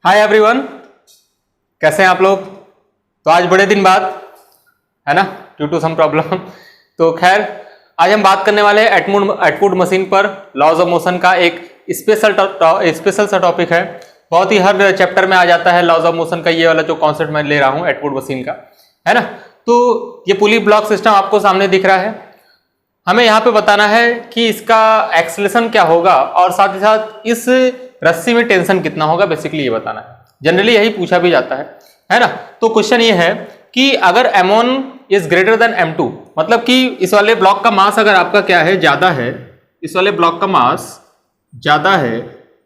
Hi everyone, कैसे हैं आप लोग। तो आज बड़े दिन बाद है ना, ड्यू टू सम प्रॉब्लम। तो खैर आज हम बात करने वाले हैं एटवुड मशीन पर लॉज ऑफ मोशन का एक स्पेशल सा टॉपिक है। बहुत ही हर चैप्टर में आ जाता है लॉज ऑफ मोशन का ये वाला जो कॉन्सेप्ट मैं ले रहा हूँ एटवुड मशीन का, है ना। तो ये पुली ब्लॉक सिस्टम आपको सामने दिख रहा है। हमें यहाँ पे बताना है कि इसका एक्सेलरेशन क्या होगा और साथ ही साथ इस रस्सी में टेंशन कितना होगा, बेसिकली ये बताना है। जनरली यही पूछा भी जाता है ना। तो क्वेश्चन ये है कि अगर m1 is greater than m2, मतलब कि इस वाले ब्लॉक का मास अगर आपका क्या है, ज्यादा है, इस वाले ब्लॉक का मास ज्यादा है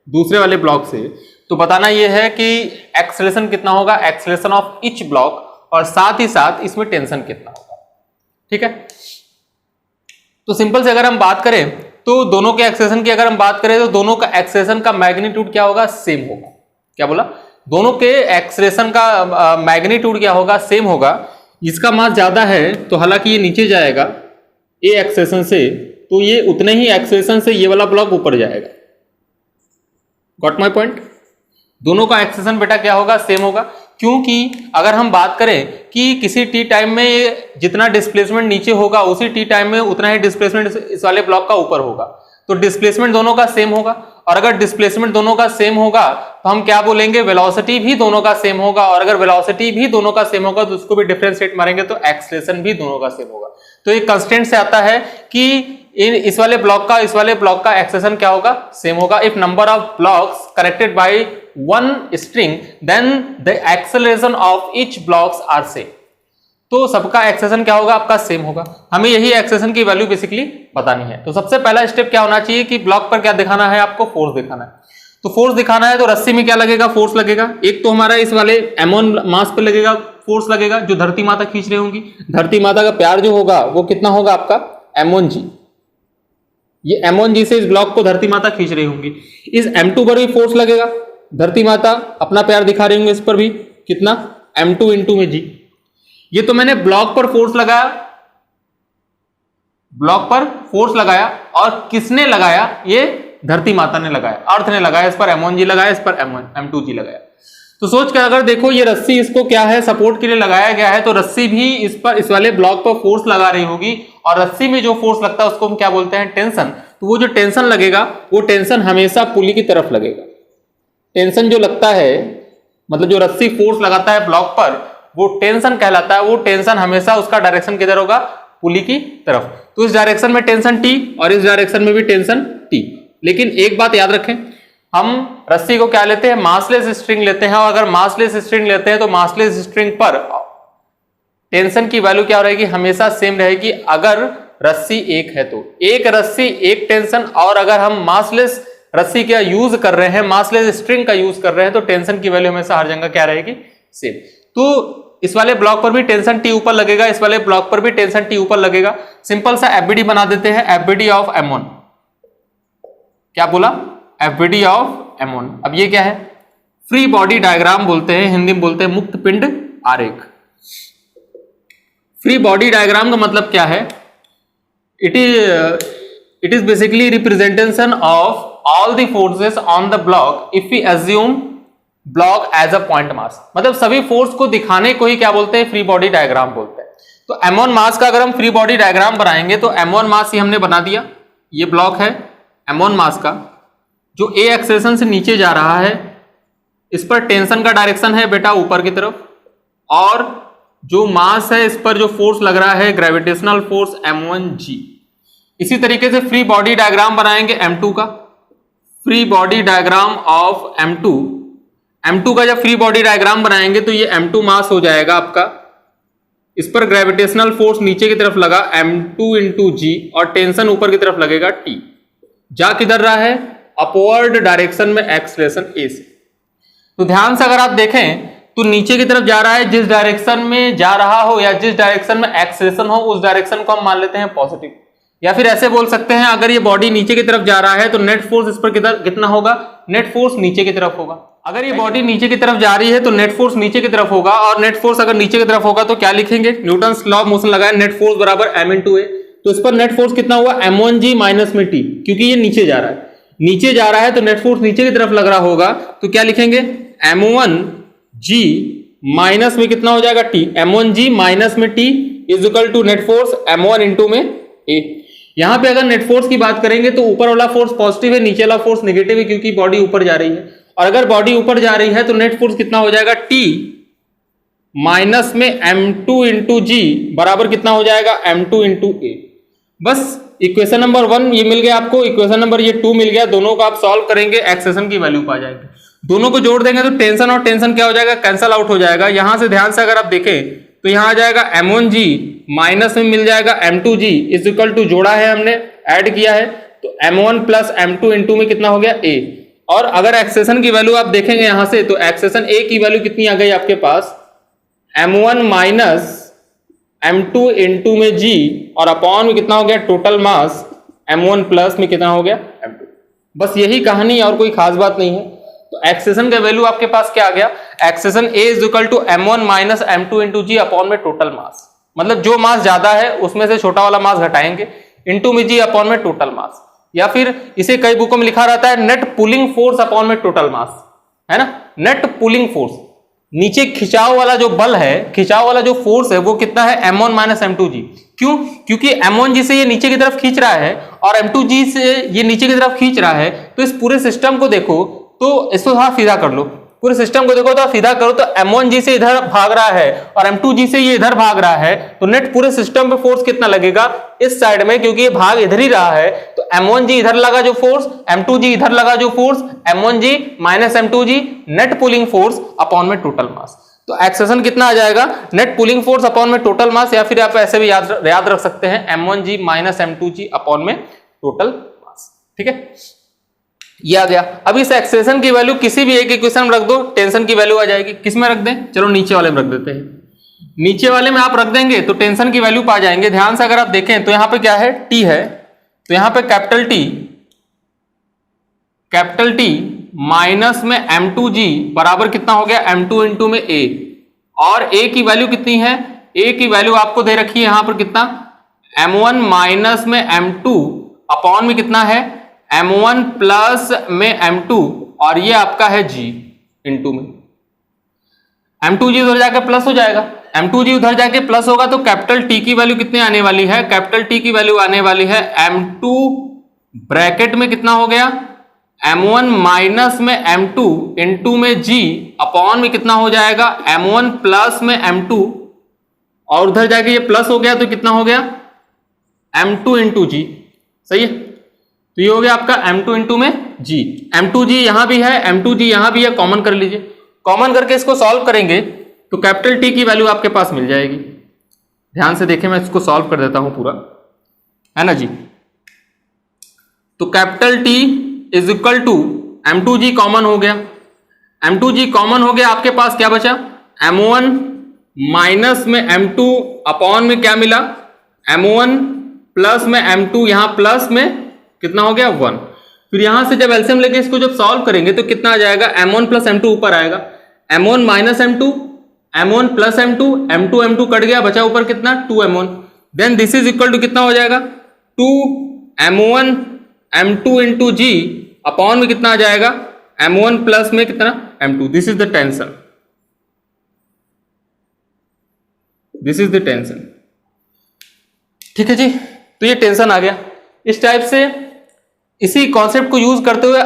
दूसरे वाले ब्लॉक से, तो बताना ये है कि एक्सेलरेशन कितना होगा, एक्सेलरेशन ऑफ ईच ब्लॉक, और साथ ही साथ इसमें टेंशन कितना होगा। ठीक है, तो सिंपल से अगर हम बात करें तो दोनों के एक्सेलरेशन की अगर हम बात करें तो दोनों का एक्सेलरेशन का मैग्नीट्यूड क्या होगा, सेम होगा। क्या बोला, दोनों के एक्सेलरेशन का मैग्नीट्यूड क्या होगा, सेम होगा। इसका मास ज्यादा है तो हालांकि ये नीचे जाएगा ए एक्सेलरेशन से, तो ये उतने ही एक्सेलरेशन से ये वाला ब्लॉक ऊपर जाएगा। Got my point. दोनों का एक्सेलरेशन बेटा क्या होगा, सेम होगा, क्योंकि अगर हम बात करें कि किसी टी टाइम में जितना डिस्प्लेसमेंट नीचे होगा उसी टी टाइम में उतना ही डिस्प्लेसमेंट इस वाले ब्लॉक का ऊपर होगा, तो डिस्प्लेसमेंट दोनों का सेम होगा। और अगर डिस्प्लेसमेंट दोनों का सेम होगा तो हम क्या बोलेंगे, वेलोसिटी भी दोनों का सेम होगा, और अगर वेलोसिटी भी दोनों का सेम होगा तो उसको भी डिफरेंशिएट मारेंगे तो एक्सेलरेशन भी दोनों का सेम होगा। तो एक कंस्टेंट से आता है कि इस वाले ब्लॉक का एक्सेलरेशन क्या होगा, सेम होगा। If number of blocks connected by one string then the acceleration of each blocks are same. तो सबका एक्सेलरेशन क्या होगा, आपका सेम होगा। हमें यही एक्सेलरेशन की वैल्यू बेसिकली बतानी है। तो सबसे पहला स्टेप क्या होना चाहिए कि ब्लॉक पर क्या दिखाना है, आपको फोर्स दिखाना है। तो फोर्स दिखाना है तो रस्सी में क्या लगेगा, फोर्स लगेगा। एक तो हमारा इस वाले m1 मास पे लगेगा, फोर्स लगेगा जो धरती माता खींच रही होंगी। धरती माता का प्यार जो होगा वो कितना होगा, आपका m1g। ये m1g से इस ब्लॉक को धरती माता खींच रही होंगी। इस m2 पर भी फोर्स लगेगा, धरती माता अपना प्यार दिखा रही होंगे, इस पर भी कितना, m2 इंटू में g। ये तो मैंने ब्लॉक पर फोर्स लगाया, ब्लॉक पर फोर्स लगाया, और किसने लगाया, ये धरती माता ने लगाया, अर्थ ने लगाया। इस पर m1g लगाया, इस पर m2g लगाया। तो सोच कर अगर देखो ये रस्सी इसको क्या है, सपोर्ट के लिए लगाया गया है, तो रस्सी भी इस पर इस वाले ब्लॉक पर फोर्स लगा रही होगी, और रस्सी में जो फोर्स लगता है उसको हम क्या बोलते हैं, टेंशन। तो वो जो टेंशन लगेगा वो टेंशन हमेशा पुली की तरफ लगेगा। टेंशन जो लगता है, मतलब जो रस्सी फोर्स लगाता है ब्लॉक पर, वो टेंशन कहलाता है। वो टेंशन हमेशा उसका डायरेक्शन किधर होगा, पुली की तरफ। तो इस डायरेक्शन में टेंशन T और इस डायरेक्शन में भी टेंशन T। लेकिन एक बात याद रखें, हम रस्सी को क्या लेते हैं, मासलेस स्ट्रिंग लेते हैं, और अगर मासलेस स्ट्रिंग लेते हैं तो मासलेस स्ट्रिंग पर टेंशन की वैल्यू क्या रहेगी, हमेशा सेम रहेगी। अगर रस्सी एक है तो एक रस्सी एक टेंशन, और अगर हम मासलेस रस्सी का यूज कर रहे हैं, मासलेस स्ट्रिंग का यूज कर रहे हैं, तो टेंशन की वैल्यू हमेशा हर जगह क्या रहेगी, सेम। तो इस वाले ब्लॉक पर भी टेंशन T ऊपर लगेगा, इस वाले ब्लॉक पर भी टेंशन T ऊपर लगेगा। सिंपल सा FBD बना देते हैं, FBD ऑफ M1। क्या बोला, FBD ऑफ M1। अब ये क्या है, फ्री बॉडी डायग्राम बोलते हैं, हिंदी में बोलते हैं मुक्त पिंड आरेख। फ्री बॉडी डायग्राम का मतलब क्या है, it is basically representation of all the forces on the block if we assume block as a point mass. मतलब सभी फोर्स को दिखाने को ही क्या बोलते हैं, फ्री बॉडी डायग्राम बोलते हैं। तो m1 मास का अगर हम फ्री बॉडी डायग्राम बनाएंगे तो m1 मास ही हमने बना दिया। ये ब्लॉक है m1 मास का, जो a एक्सेलरेशन से नीचे जा रहा है, इस पर टेंशन का डायरेक्शन है बेटा ऊपर की तरफ, और जो मास है इस पर जो फोर्स लग रहा है ग्रेविटेशनल फोर्स m1g। इसी तरीके से फ्री बॉडी डायग्राम बनाएंगे m2 का, free body diagram of m2 का जब फ्री बॉडी डायग्राम बनाएंगे तो ये m2 मास हो जाएगा आपका, इस पर ग्रेविटेशनल फोर्स नीचे की तरफ लगा m2 इंटू g, और टेंशन ऊपर की तरफ लगेगा T। जा किधर रहा है, अपवर्ड डायरेक्शन में एक्सेलरेशन a से। तो ध्यान से अगर आप देखें तो नीचे की तरफ जा रहा है, जिस डायरेक्शन में जा रहा हो या जिस डायरेक्शन में एक्सेलरेशन हो उस डायरेक्शन को हम मान लेते हैं पॉजिटिव। या फिर ऐसे बोल सकते हैं, अगर ये बॉडी नीचे की तरफ जा रहा है तो नेट फोर्स इस पर कितना होगा, नेट फोर्स नीचे की तरफ होगा। अगर ये बॉडी नीचे की तरफ जा रही है तो नेट फोर्स नीचे की तरफ होगा, और नेट फोर्स अगर नीचे की तरफ होगा तो क्या लिखेंगे, न्यूटन्स लॉ ऑफ मोशन लगाए, नेट फोर्स बराबर m इंटू a। तो इस पर नेट फोर्स कितना हुआ, m1g माइनस में T, क्योंकि ये नीचे जा रहा है। नीचे जा रहा है तो नेट फोर्स नीचे की तरफ लग रहा होगा, तो क्या लिखेंगे, M1G माइनस में कितना हो जाएगा T, M1G माइनस में T is equal to net force M1 into में A। यहां पे अगर नेट फोर्स की बात करेंगे तो ऊपर वाला फोर्स पॉजिटिव है, नीचे वाला फोर्स नेगेटिव है, क्योंकि बॉडी ऊपर जा रही है। और अगर बॉडी ऊपर जा रही है तो नेट फोर्स कितना हो जाएगा T माइनस में M2 इंटू G बराबर कितना हो जाएगा M2 इंटू A। बस इक्वेशन नंबर 1 ये मिल गया आपको, इक्वेशन नंबर ये 2 मिल गया। दोनों को आप सॉल्व करेंगे, एक्सेशन की वैल्यू पा जाएंगे। दोनों को जोड़ देंगे तो टेंशन और टेंशन क्या हो जाएगा, कैंसल आउट हो जाएगा। यहां से ध्यान से अगर आप देखें तो यहां आ जाएगा M1G माइनस में मिल जाएगा M2G इज इक्वल टू, जोड़ा है हमने, ऐड किया है, तो M1 प्लस M2 इंटू में कितना हो गया A। और अगर एक्सेशन की वैल्यू आप देखेंगे यहां से तो एक्सेशन A की वैल्यू कितनी आ गई आपके पास, M1 माइनस M2 इंटू में G और अपॉन में कितना हो गया टोटल मास M1 प्लस में कितना हो गया M2। बस यही कहानी, और कोई खास बात नहीं है। तो एक्सेशन का वैल्यू आपके पास क्या आ गया, acceleration A is equal to M1 minus M2 into G upon में टोटल मास, मतलब जो मास ज्यादा है उसमें से छोटा वाला मास घटाएंगे, इंटू में G अपॉन में टोटल मास, या फिर इसे कई बुकों में लिखा रहता है नेट पुलिंग फोर्स अपॉन में टोटल मास, है ना। नेट पुलिंग फोर्स, नीचे खिंचाव वाला जो बल है, खिंचाव वाला जो फोर्स है वो कितना है M1 माइनस M2G। क्यों, क्योंकि M1G से ये नीचे की तरफ खींच रहा है और M2G से ये नीचे की तरफ खींच रहा है। तो इस पूरे सिस्टम को देखो, तो इसको थोड़ा सीधा कर लो, पूरे सिस्टम को देखो तो सीधा करो तो M1G से इधर भाग रहा है और M2G से ये इधर भाग रहा है, तो नेट पूरे सिस्टम पे फोर्स कितना लगेगा इस साइड में, क्योंकि ये भाग इधर ही रहा है। तो M1G इधर लगा जो फोर्स, M2G इधर लगा जो force, M1G minus M2G net pulling force upon में टोटल मास। तो एक्सेशन कितना आ जाएगा, नेट पुलिंग फोर्स अपॉन में टोटल मास, या फिर आप ऐसे भी याद रख सकते हैं M1G माइनस M2G अपॉन में टोटल मास। ठीक है, ये आ गया। अब इस एक्सेशन की वैल्यू किसी भी एक इक्वेशन में रख दो, टेंशन की वैल्यू आ जाएगी। किस में रख दें, चलो नीचे वाले में रख देते हैं। नीचे वाले में आप रख देंगे तो टेंशन की वैल्यू पा जाएंगे। ध्यान से अगर आप देखें तो यहां पे क्या है, T है, तो यहां पे कैपिटल T माइनस में M2G बराबर कितना हो गया M2 इंटू में A, और A की वैल्यू कितनी है, A की वैल्यू आपको दे रखी है यहां पर कितना, M1 माइनस में M2 अपॉन में कितना है M1 प्लस में M2, और ये आपका है G इंटू में M2G उधर जाकर प्लस हो जाएगा, M2G उधर जाके प्लस होगा तो कैपिटल T की वैल्यू कितनी आने वाली है, कैपिटल T की वैल्यू आने वाली है M2 ब्रैकेट में कितना हो गया M1 माइनस में M2 इंटू में G अपॉन में कितना हो जाएगा M1 प्लस में M2, और उधर जाके ये प्लस हो गया तो कितना हो गया M2 इंटू G। सही है, तो ये हो गया आपका M2 इंटू में G। M2G यहां भी है, M2G यहां भी है, कॉमन कर लीजिए। कॉमन करके इसको सॉल्व करेंगे तो कैपिटल T की वैल्यू आपके पास मिल जाएगी। ध्यान से देखें, मैं इसको सॉल्व कर देता हूं पूरा, है ना जी। तो capital T is equal to M2G common हो गया, M2G कॉमन हो गया, आपके पास क्या बचा M1 माइनस में M2 अपॉन में क्या मिला M1 प्लस में M2, यहां प्लस में कितना हो गया 1। फिर यहां से जब एलसीएम लेके इसको जब सॉल्व करेंगे तो कितना आ जाएगा M1 प्लस M2 ऊपर आएगा, M1 minus M2, M1 plus M2, M2 cut गया, बचा ऊपर कितना 2M1। Then this is equal to कितना हो जाएगा 2M1 M2 into G upon में कितना आ जाएगा M1 प्लस में कितना M2। This is the tension, this is the tension. ठीक है जी, तो ये टेंशन आ गया। इस टाइप से इसी कॉन्सेप्ट को यूज करते हुए